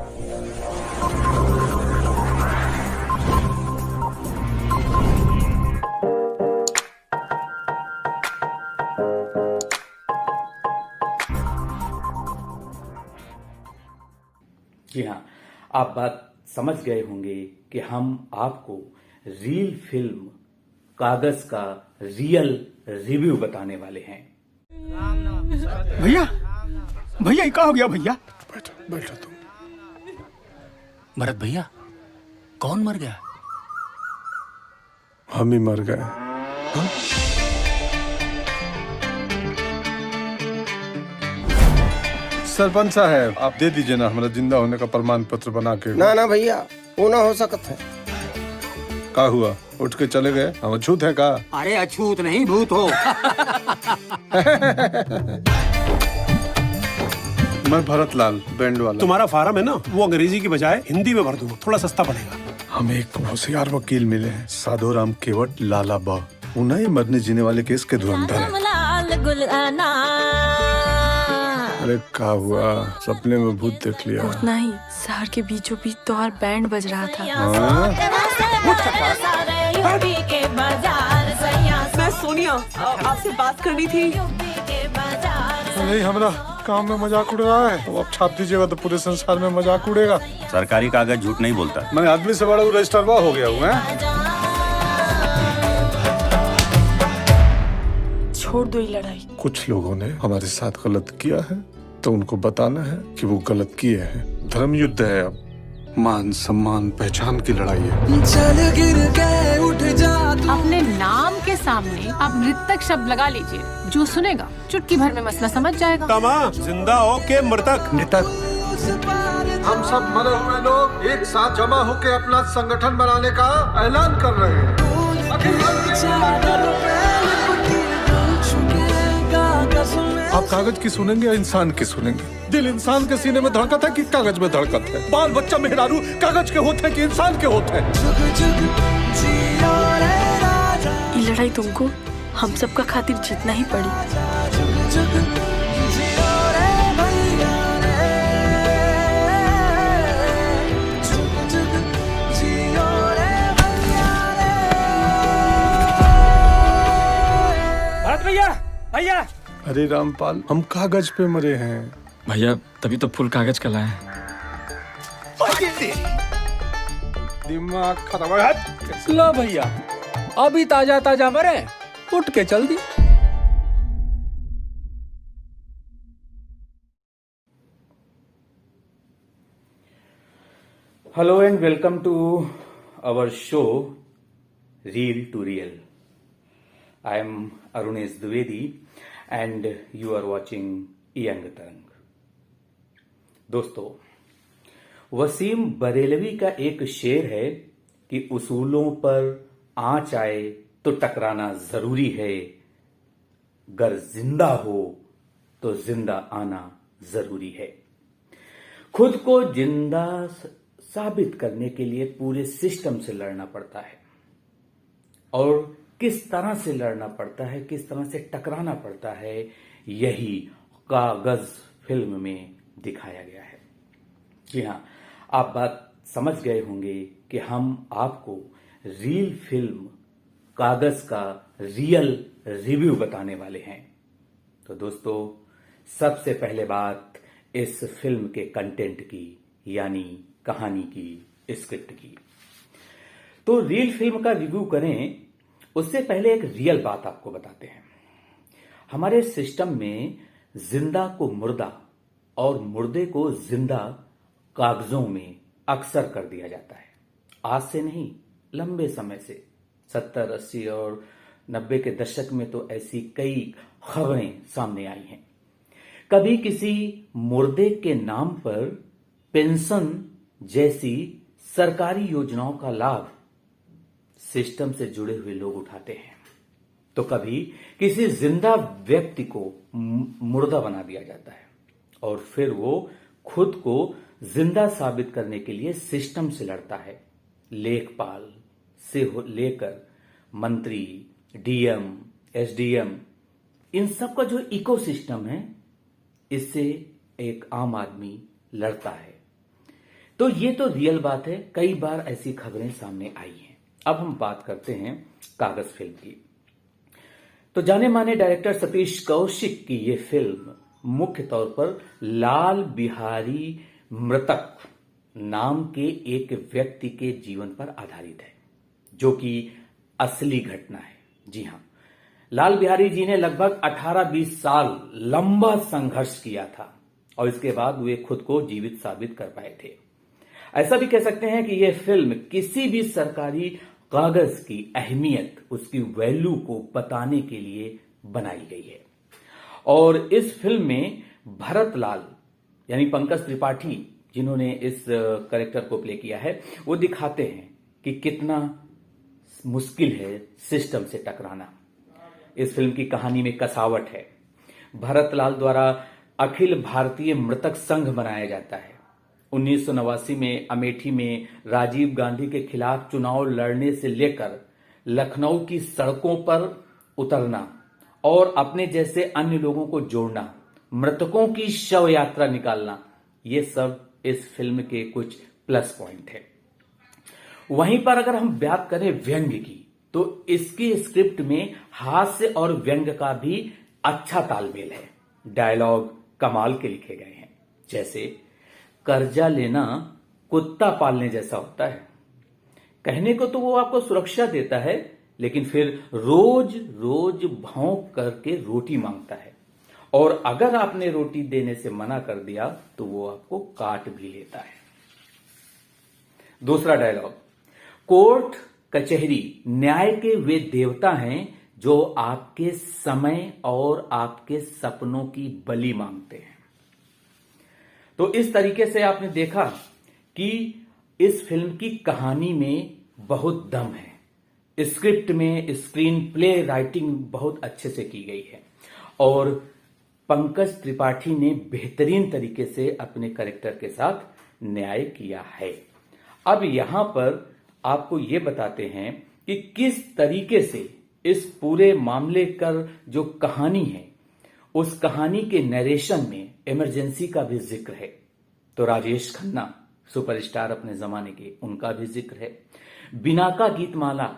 जी हाँ, आप बात समझ गए होंगे कि हम आपको रील फिल्म कागज का रियल रिव्यू बताने वाले हैं। भैया भैया ये क्या हो गया भैया? बैठो बैठो तुम। भरत भैया कौन मर गया? हम ही मर गए। सरपंच साहब, आप दे दीजिए ना हमारा जिंदा होने का प्रमाण पत्र बना के। ना ना भैया, वो ना हो सकता है। का हुआ, उठ के चले गए? हम अछूत है का? अरे अछूत नहीं भूत हो। मैं भरत लाल, बैंड वाला। तुम्हारा फार्म है ना, वो अंग्रेजी की बजाय हिंदी में भर दूंगा, थोड़ा सस्ता पड़ेगा। हमें एक होशियार वकील मिले हैं, साधोराम केवट लाला बा। उन्हें मरने जीने वाले केस के धुरंधर है। अरे क्या हुआ, सपने में भूत देख लिया? उतना ही शहर के बीचों बीच त्योहार बैंड बज रहा था। मैं सोनिया, आपसे बात करनी थी। नहीं, हमारा काम में मजाक उड़ रहा है। अब छाप दीजिएगा तो पूरे संसार में मजाक उड़ेगा। सरकारी कागज झूठ नहीं बोलता। मैं आदमी से बड़ा रजिस्टरवा हो गया हूँ। छोड़ दो ये लड़ाई। कुछ लोगों ने हमारे साथ गलत किया है तो उनको बताना है कि वो गलत किए हैं। धर्म युद्ध है, अब मान सम्मान पहचान की लड़ाई है। चल गिर के उठ जा तू। अपने नाम के सामने आप मृतक शब्द लगा लीजिए, जो सुनेगा चुटकी भर में मसला समझ जाएगा। तमा जिंदा हो के मृतक। मृतक। हम सब मरे हुए लोग एक साथ जमा होकर अपना संगठन बनाने का ऐलान कर रहे हैं। आप कागज की सुनेंगे या इंसान की सुनेंगे? दिल इंसान के सीने में धड़कत है कि कागज में धड़कत है? बाल बच्चा मेहरारू कागज के होते हैं कि इंसान के होते हैं? ये लड़ाई तुमको हम सबका खातिर जीतना ही पड़ी। भरत भैया भैया। अरे रामपाल, हम कागज पे मरे हैं। भैया तभी तो फुल कागज का लाए। दिमाग खराब है। लो भैया, अभी ताजा ताजा मरे, उठ के चल दी। Hello and welcome to our show reel to real. I am Arunesh Dwivedi and you are watching young Tarang. दोस्तों, वसीम बरेलवी का एक शेर है कि उसूलों पर आंच आए तो टकराना जरूरी है, गर जिंदा हो तो जिंदा आना जरूरी है। खुद को जिंदा साबित करने के लिए पूरे सिस्टम से लड़ना पड़ता है, और किस तरह से लड़ना पड़ता है, किस तरह से टकराना पड़ता है, यही कागज फिल्म में दिखाया गया है। जी हाँ, आप बात समझ गए होंगे कि हम आपको रील फिल्म कागज का रियल रिव्यू बताने वाले हैं। तो दोस्तों, सबसे पहले बात इस फिल्म के कंटेंट की, यानी कहानी की, स्क्रिप्ट की। तो रील फिल्म का रिव्यू करें उससे पहले एक रियल बात आपको बताते हैं। हमारे सिस्टम में जिंदा को मुर्दा और मुर्दे को जिंदा कागजों में अक्सर कर दिया जाता है। आज से नहीं, लंबे समय से 70, 80 और 90 के दशक में तो ऐसी कई खबरें सामने आई हैं। कभी किसी मुर्दे के नाम पर पेंशन जैसी सरकारी योजनाओं का लाभ सिस्टम से जुड़े हुए लोग उठाते हैं, तो कभी किसी जिंदा व्यक्ति को मुर्दा बना दिया जाता है और फिर वो खुद को जिंदा साबित करने के लिए सिस्टम से लड़ता है। लेखपाल से लेकर मंत्री, डीएम, एसडीएम, इन सब का जो इकोसिस्टम है, इससे एक आम आदमी लड़ता है। तो ये तो रियल बात है, कई बार ऐसी खबरें सामने आई हैं। अब हम बात करते हैं कागज फिल्म की। तो जाने माने डायरेक्टर सतीश कौशिक की ये फिल्म मुख्य तौर पर लाल बिहारी मृतक नाम के एक व्यक्ति के जीवन पर आधारित है, जो कि असली घटना है। जी हां, लाल बिहारी जी ने लगभग 18-20 साल लंबा संघर्ष किया था और इसके बाद वे खुद को जीवित साबित कर पाए थे। ऐसा भी कह सकते हैं कि यह फिल्म किसी भी सरकारी कागज की अहमियत, उसकी वैल्यू को बताने के लिए बनाई गई है। और इस फिल्म में भरत लाल यानी पंकज त्रिपाठी जिन्होंने इस कैरेक्टर को प्ले किया है, वो दिखाते हैं कि कितना मुश्किल है सिस्टम से टकराना। इस फिल्म की कहानी में कसावट है। भरत लाल द्वारा अखिल भारतीय मृतक संघ बनाया जाता है। 1989 में अमेठी में राजीव गांधी के खिलाफ चुनाव लड़ने से लेकर लखनऊ की सड़कों पर उतरना और अपने जैसे अन्य लोगों को जोड़ना, मृतकों की शव यात्रा निकालना, ये सब इस फिल्म के कुछ प्लस पॉइंट है। वहीं पर अगर हम बात करें व्यंग्य की, तो इसकी स्क्रिप्ट में हास्य और व्यंग्य का भी अच्छा तालमेल है। डायलॉग कमाल के लिखे गए हैं, जैसे कर्जा लेना कुत्ता पालने जैसा होता है। कहने को तो वो आपको सुरक्षा देता है, लेकिन फिर रोज रोज भौंक करके रोटी मांगता है, और अगर आपने रोटी देने से मना कर दिया तो वो आपको काट भी लेता है। दूसरा डायलॉग, कोर्ट कचहरी न्याय के वे देवता हैं जो आपके समय और आपके सपनों की बलि मांगते हैं। तो इस तरीके से आपने देखा कि इस फिल्म की कहानी में बहुत दम है। स्क्रिप्ट में स्क्रीन प्ले राइटिंग बहुत अच्छे से की गई है और पंकज त्रिपाठी ने बेहतरीन तरीके से अपने कैरेक्टर के साथ न्याय किया है। अब यहां पर आपको ये बताते हैं कि किस तरीके से इस पूरे मामले का जो कहानी है, उस कहानी के नरेशन में इमरजेंसी का भी जिक्र है। तो राजेश खन्ना सुपरस्टार अपने जमाने के, उनका भी जिक्र है। बिनाका गीतमाला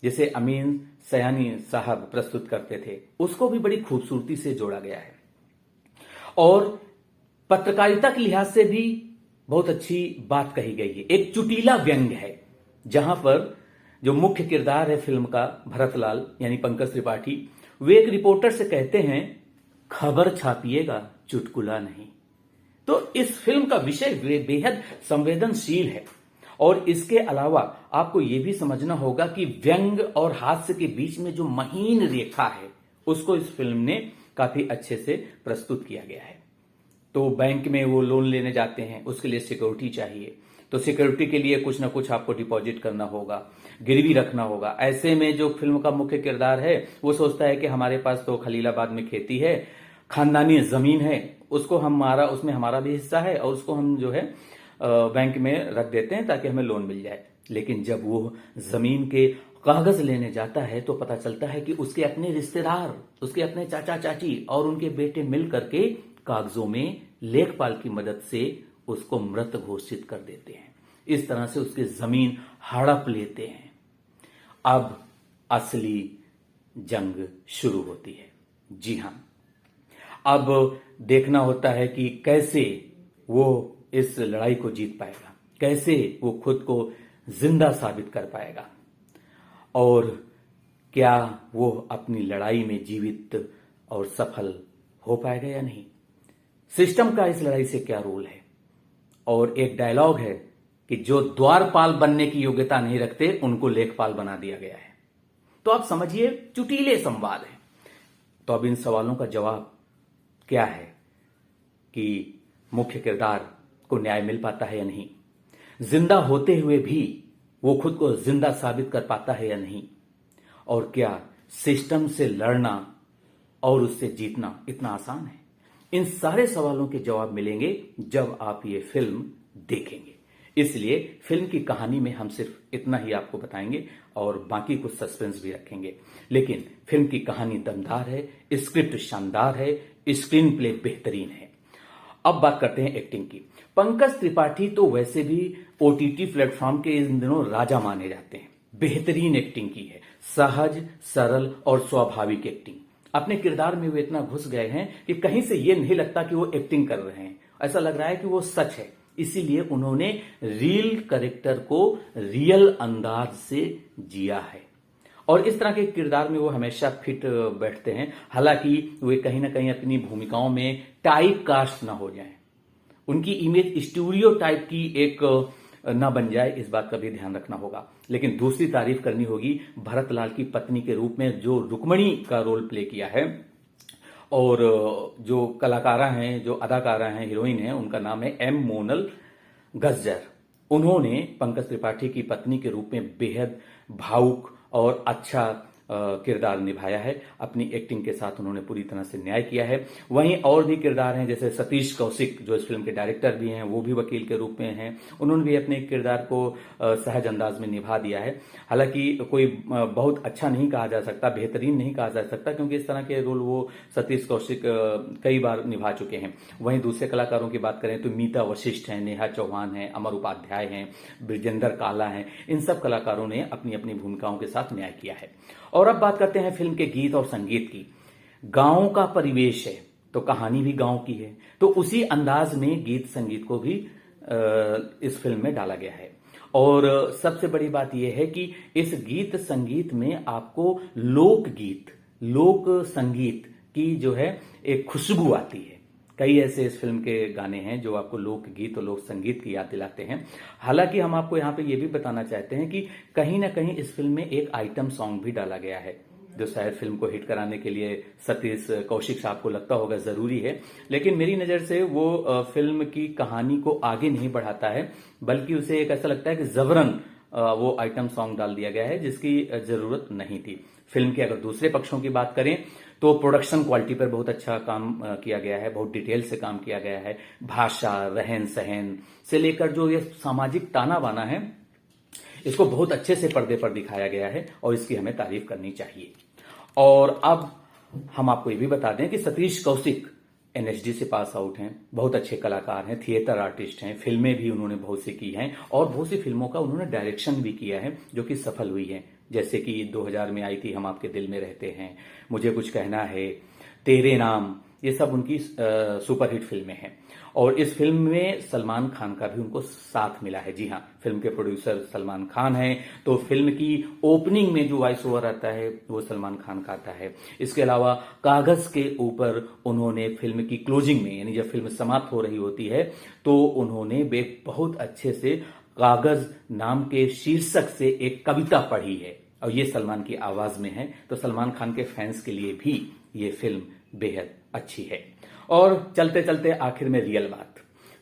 जिसे अमीन सयानी साहब प्रस्तुत करते थे, उसको भी बड़ी खूबसूरती से जोड़ा गया है। और पत्रकारिता के लिहाज से भी बहुत अच्छी बात कही गई है। एक चुटीला व्यंग्य है जहां पर जो मुख्य किरदार है फिल्म का, भरतलाल यानी पंकज त्रिपाठी, वे एक रिपोर्टर से कहते हैं, खबर छापिएगा, चुटकुला नहीं। तो इस फिल्म का विषय बेहद संवेदनशील है। और इसके अलावा आपको यह भी समझना होगा कि व्यंग्य और हास्य के बीच में जो महीन रेखा है, उसको इस फिल्म ने काफी अच्छे से प्रस्तुत किया गया है। तो बैंक में वो लोन लेने जाते हैं, उसके लिए सिक्योरिटी चाहिए, तो सिक्योरिटी के लिए कुछ ना कुछ आपको डिपॉजिट करना होगा, गिरवी रखना होगा। ऐसे में जो फिल्म का मुख्य किरदार है वो सोचता है कि हमारे पास तो खलीलाबाद में खेती है, खानदानी जमीन है, उसमें हमारा भी हिस्सा है और उसको हम जो है बैंक में रख देते हैं ताकि हमें लोन मिल जाए। लेकिन जब वो जमीन के कागज लेने जाता है तो पता चलता है कि उसके अपने रिश्तेदार, उसके अपने चाचा चाची और उनके बेटे मिल करके कागजों में लेखपाल की मदद से उसको मृत घोषित कर देते हैं। इस तरह से उसकी जमीन हड़प लेते हैं। अब असली जंग शुरू होती है। जी हां, अब देखना होता है कि कैसे वो इस लड़ाई को जीत पाएगा, कैसे वो खुद को जिंदा साबित कर पाएगा, और क्या वो अपनी लड़ाई में जीवित और सफल हो पाएगा या नहीं। सिस्टम का इस लड़ाई से क्या रोल है। और एक डायलॉग है कि जो द्वारपाल बनने की योग्यता नहीं रखते उनको लेखपाल बना दिया गया है। तो आप समझिए चुटीले संवाद है। तो अब इन सवालों का जवाब क्या है कि मुख्य किरदार को न्याय मिल पाता है या नहीं, जिंदा होते हुए भी वो खुद को जिंदा साबित कर पाता है या नहीं, और क्या सिस्टम से लड़ना और उससे जीतना इतना आसान है। इन सारे सवालों के जवाब मिलेंगे जब आप ये फिल्म देखेंगे। इसलिए फिल्म की कहानी में हम सिर्फ इतना ही आपको बताएंगे और बाकी कुछ सस्पेंस भी रखेंगे। लेकिन फिल्म की कहानी दमदार है, स्क्रिप्ट शानदार है, स्क्रीन प्ले बेहतरीन है। अब बात करते हैं एक्टिंग की। पंकज त्रिपाठी तो वैसे भी ओटीटी प्लेटफॉर्म के इन दिनों राजा माने जाते हैं। बेहतरीन एक्टिंग की है, सहज, सरल और स्वाभाविक एक्टिंग। अपने किरदार में वो इतना घुस गए हैं कि कहीं से ये नहीं लगता कि वो एक्टिंग कर रहे हैं, ऐसा लग रहा है कि वो सच है। इसीलिए उन्होंने रियल कैरेक्टर को रियल अंदाज से जिया है और इस तरह के किरदार में वो हमेशा फिट बैठते हैं। हालांकि वे कहीं ना कहीं अपनी भूमिकाओं में टाइप कास्ट ना हो जाएं, उनकी इमेज स्टूडियो टाइप की एक ना बन जाए, इस बात का भी ध्यान रखना होगा। लेकिन दूसरी तारीफ करनी होगी भरत लाल की पत्नी के रूप में जो रुक्मणी का रोल प्ले किया है, और जो कलाकारा हैं, जो अदाकारा हैं, हीरोइन हैं, उनका नाम है एम मोनल गज्जर। उन्होंने पंकज त्रिपाठी की पत्नी के रूप में बेहद भावुक और अच्छा किरदार निभाया है। अपनी एक्टिंग के साथ उन्होंने पूरी तरह से न्याय किया है। वहीं और भी किरदार हैं, जैसे सतीश कौशिक जो इस फिल्म के डायरेक्टर भी हैं, वो भी वकील के रूप में हैं। उन्होंने भी अपने किरदार को सहज अंदाज में निभा दिया है। हालांकि कोई बहुत अच्छा नहीं कहा जा सकता, बेहतरीन नहीं कहा जा सकता, क्योंकि इस तरह के रोल वो सतीश कौशिक कई बार निभा चुके हैं। वहीं दूसरे कलाकारों की बात करें तो मीता वशिष्ठ हैं, नेहा चौहान हैं, अमर उपाध्याय हैं, ब्रिजेंद्र काला हैं। इन सब कलाकारों ने अपनी अपनी भूमिकाओं के साथ न्याय किया है। और अब बात करते हैं फिल्म के गीत और संगीत की। गांव का परिवेश है तो कहानी भी गांव की है, तो उसी अंदाज में गीत संगीत को भी इस फिल्म में डाला गया है। और सबसे बड़ी बात यह है कि इस गीत संगीत में आपको लोकगीत, लोक संगीत की जो है एक खुशबू आती है। कई ऐसे इस फिल्म के गाने हैं जो आपको लोकगीत और लोक संगीत की याद दिलाते हैं। हालांकि हम आपको यहाँ पे ये भी बताना चाहते हैं कि कहीं ना कहीं इस फिल्म में एक आइटम सॉन्ग भी डाला गया है, जो शायद फिल्म को हिट कराने के लिए सतीश कौशिक साहब को लगता होगा जरूरी है, लेकिन मेरी नजर से वो फिल्म की कहानी को आगे नहीं बढ़ाता है, बल्कि उसे एक ऐसा लगता है कि जबरन वो आइटम सॉन्ग डाल दिया गया है जिसकी जरूरत नहीं थी। फिल्म के अगर दूसरे पक्षों की बात करें तो प्रोडक्शन क्वालिटी पर बहुत अच्छा काम किया गया है, बहुत डिटेल से काम किया गया है। भाषा, रहन सहन से लेकर जो ये सामाजिक ताना बाना है, इसको बहुत अच्छे से पर्दे पर दिखाया गया है और इसकी हमें तारीफ करनी चाहिए। और अब हम आपको ये भी बता दें कि सतीश कौशिक एनएसडी से पास आउट हैं, बहुत अच्छे कलाकार हैं, थिएटर आर्टिस्ट हैं, फिल्में भी उन्होंने बहुत सी की हैं और बहुत सी फिल्मों का उन्होंने डायरेक्शन भी किया है जो कि सफल हुई है। जैसे कि 2000 में आई थी हम आपके दिल में रहते हैं, मुझे कुछ कहना है, तेरे नाम, ये सब उनकी सुपरहिट फिल्में हैं। और इस फिल्म में सलमान खान का भी उनको साथ मिला है। जी हाँ, फिल्म के प्रोड्यूसर सलमान खान हैं, तो फिल्म की ओपनिंग में जो वॉइस ओवर आता है वो सलमान खान का आता है। इसके अलावा कागज के ऊपर उन्होंने फिल्म की क्लोजिंग में, यानी जब फिल्म समाप्त हो रही होती है तो उन्होंने बहुत अच्छे से कागज नाम के शीर्षक से एक कविता पढ़ी है और ये सलमान की आवाज में है, तो सलमान खान के फैंस के लिए भी ये फिल्म बेहद अच्छी है। और चलते चलते आखिर में रियल बात,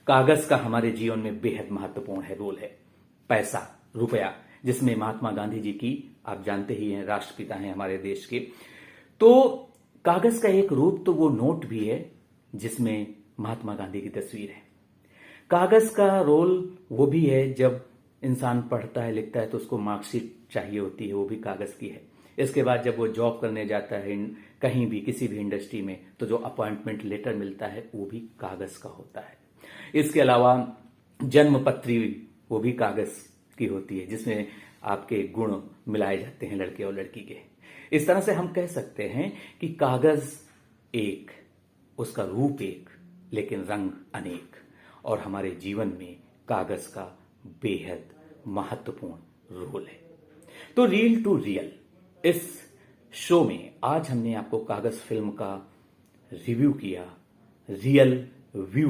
कागज का हमारे जीवन में बेहद महत्वपूर्ण है रोल है। पैसा, रुपया, जिसमें महात्मा गांधी जी की, आप जानते ही हैं, राष्ट्रपिता हैं हमारे देश के, तो कागज का एक रूप तो वो नोट भी है जिसमें महात्मा गांधी की तस्वीर है। कागज का रोल वो भी है, जब इंसान पढ़ता है, लिखता है तो उसको मार्कशीट चाहिए होती है, वो भी कागज की है। इसके बाद जब वो जॉब करने जाता है कहीं भी, किसी भी इंडस्ट्री में, तो जो अपॉइंटमेंट लेटर मिलता है वो भी कागज का होता है। इसके अलावा जन्म पत्री, वो भी कागज की होती है, जिसमें आपके गुण मिलाए जाते हैं लड़के और लड़की के। इस तरह से हम कह सकते हैं कि कागज एक, उसका रूप एक, लेकिन रंग अनेक, और हमारे जीवन में कागज का बेहद महत्वपूर्ण रोल है। तो रील टू रियल इस शो में आज हमने आपको कागज फिल्म का रिव्यू किया, रियल व्यू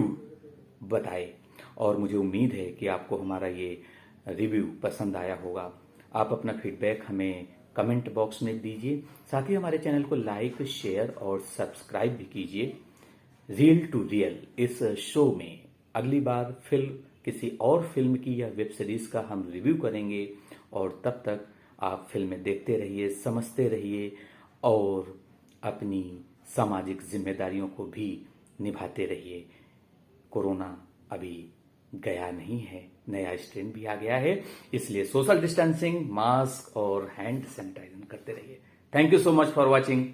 बताए, और मुझे उम्मीद है कि आपको हमारा ये रिव्यू पसंद आया होगा। आप अपना फीडबैक हमें कमेंट बॉक्स में दीजिए, साथ ही हमारे चैनल को लाइक, शेयर और सब्सक्राइब भी कीजिए। रील टू रियल इस शो में अगली बार किसी और फिल्म की या वेब सीरीज का हम रिव्यू करेंगे, और तब तक आप फिल्में देखते रहिए, समझते रहिए और अपनी सामाजिक जिम्मेदारियों को भी निभाते रहिए। कोरोना अभी गया नहीं है, नया स्ट्रेन भी आ गया है, इसलिए सोशल डिस्टेंसिंग, मास्क और हैंड सैनिटाइजर करते रहिए। Thank you so much for watching.